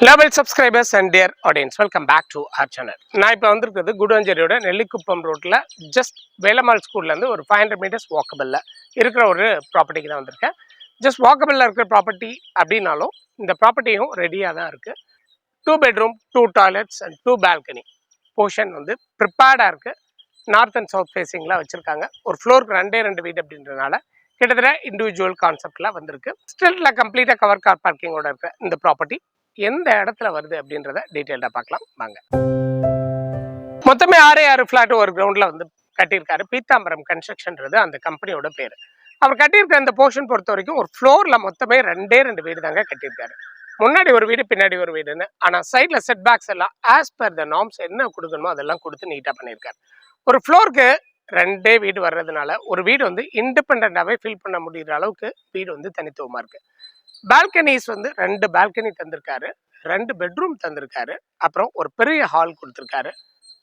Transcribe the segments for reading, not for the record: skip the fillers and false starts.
Level subscribers and dear audience, welcome back to our channel. நான் இப்போ வந்திருக்கிறது குடுவாஞ்சேரியோட நெல்லிக்குப்பம் ரோட்டில் ஜஸ்ட் வேலம்மாள் ஸ்கூல்லேருந்து ஒரு 500 மீட்டர்ஸ் வாக்கபிளில் இருக்கிற ஒரு ப்ராப்பர்ட்டிக்கு தான் வந்திருக்கேன். ஜஸ்ட் வாக்கபிளில் இருக்கிற ப்ராப்பர்ட்டி அப்படின்னாலும் இந்த ப்ராப்பர்ட்டியும் ரெடியாக தான் இருக்குது. 2 bedroom 2 toilets and 2 balcony portion வந்து ப்ரிப்பேர்டாக இருக்குது. நார்த் அண்ட் சவுத் ஃபேஸிங்கில் வச்சுருக்காங்க. ஒரு ஃப்ளோருக்கு ரெண்டு வீடு அப்படின்றதுனால கிட்டத்தட்ட இண்டிவிஜுவல் கான்செப்டில் வந்திருக்கு. ஸ்டில்ல கம்ப்ளீட்டாக கவர் கார் பார்க்கிங்கோட இருக்க இந்த ப்ராப்பர்ட்டி எந்த இடத்துல வருது அப்படின்றத டீட்டெயில்டாக பார்க்கலாம் வாங்க. மொத்தமே 6 ஃபிளாட் ஒரு கிரவுண்டில் வந்து கட்டியிருக்காரு. பீத்தாம்பரம் கன்ஸ்ட்ரக்ஷன்றது அந்த கம்பெனியோட பேர். அவர் கட்டியிருக்க அந்த போர்ஷன் பொறுத்த வரைக்கும் ஒரு ஃப்ளோரில் மொத்தமே ரெண்டு வீடு தாங்க கட்டியிருக்காரு. முன்னாடி ஒரு வீடு பின்னாடி ஒரு வீடுன்னு. ஆனால் சைடில் செட் பேக்ஸ் எல்லாம் ஆஸ் பர் த நார்ம்ஸ் என்ன கொடுக்கணுமோ அதெல்லாம் கொடுத்து நீட்டாக பண்ணியிருக்காரு. ஒரு ஃப்ளோருக்கு 2 வீடு வர்றதுனால ஒரு வீடு வந்து இண்டிபெண்டாகவே ஃபீல் பண்ண முடிகிற அளவுக்கு வீடு வந்து தனித்துவமாக இருக்குது. பால்கனிஸ் வந்து 2 பால்கனி தந்திருக்காரு, 2 பெட்ரூம் தந்திருக்காரு, அப்புறம் ஒரு பெரிய ஹால் கொடுத்துருக்காரு.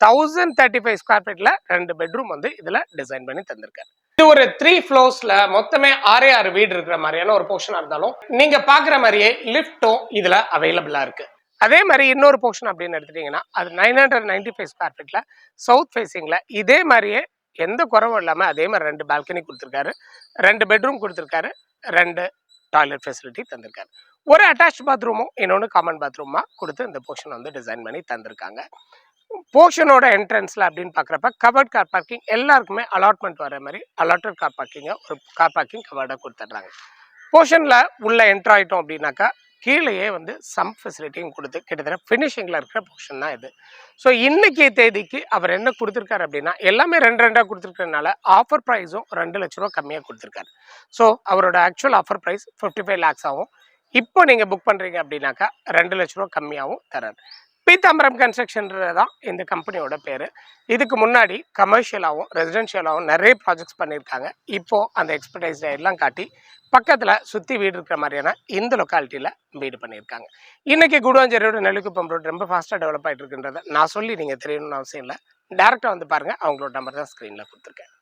1035 ஸ்கொயர் ஃபீட்ல 2 பெட்ரூம் வந்து இதுல டிசைன் பண்ணி தந்திருக்காரு. இது ஒரு 3 ஃப்ளோர்ஸ்ல மொத்தமே 6 வீடு இருக்கிற மாதிரியான ஒரு போர்ஷனா இருந்தாலும் நீங்க பாக்குற மாதிரியே லிஃப்டும் இதுல அவைலபிளா இருக்கு. அதே மாதிரி இன்னொரு போர்ஷன் அப்படின்னு எடுத்துட்டீங்கன்னா அது 995 ஸ்கொயர் ஃபீட்ல சவுத் ஃபேசிங்ல இதே மாதிரியே எந்த குறவும் இல்லாம அதே மாதிரி 2 பால்கனி கொடுத்துருக்காரு, 2 பெட்ரூம் கொடுத்துருக்காரு, 2 டாய்லெட் ஃபெசிலிட்டி தந்திருக்காரு. ஒரு அட்டாச் பாத்ரூமும் இன்னொன்று காமன் பாத்ரூமா கொடுத்து இந்த போர்ஷன் வந்து டிசைன் பண்ணி தந்திருக்காங்க. போர்ஷனோட என்ட்ரன்ஸ்ல அப்படின்னு பார்க்குறப்ப கவர்ட் கார் பார்க்கிங் எல்லாருக்குமே அலாட்மெண்ட் வர மாதிரி அலாட்டட் கார் பார்க்கிங்கை ஒரு கார் பார்க்கிங் கவர்டாக கொடுத்துட்றாங்க. போர்ஷனில் உள்ள என்ட்ரு ஆகிட்டோம் அப்படின்னாக்கா கீழேயே வந்து சம் ஃபெசிலிட்டியும் கொடுத்து கிட்டத்தட்ட ஃபினிஷிங்கில் இருக்கிற போர்ஷன் தான் இது. ஸோ இன்னைக்கு தேதிக்கு அவர் என்ன கொடுத்துருக்காரு அப்படின்னா எல்லாமே ரெண்டாக கொடுத்துருக்கறதுனால ஆஃபர் ப்ரைஸும் 2 லட்ச ரூபா கம்மியாக கொடுத்துருக்காரு. ஸோ அவரோட ஆக்சுவல் ஆஃபர் ப்ரைஸ் 55 lakhs ஆகும். இப்போ நீங்கள் புக் பண்ணுறீங்க அப்படின்னாக்கா 2 லட்ச ரூபா கம்மியாகவும் தராரு. பீத்தாம்பரம் கன்ஸ்ட்ரக்ஷன்றது தான் இந்த கம்பெனியோட பேர். இதுக்கு முன்னாடி கமர்ஷியலாகவும் ரெசிடென்ஷியலாகவும் நிறைய ப்ராஜெக்ட்ஸ் பண்ணியிருக்காங்க. இப்போது அந்த எக்ஸ்பர்டைஸ் எல்லாம் காட்டி பக்கத்தில் சுற்றி வீடு இருக்கிற மாதிரியான இந்த லொக்காலிட்டியில் வீடு பண்ணியிருக்காங்க. இன்றைக்கி குடுவாஞ்சேரியோட நெல்லிக்குப்பம் ரோடு ரொம்ப ஃபாஸ்ட்டாக டெவலப் ஆகிட்டு இருக்குன்றதை நான் சொல்லி நீங்கள் தெரியணும்னு அவசியம் இல்லை. டேரெக்டாக வந்து பாருங்கள். அவங்களோட நம்பர் தான் ஸ்க்ரீனில் கொடுத்துருக்கேன்.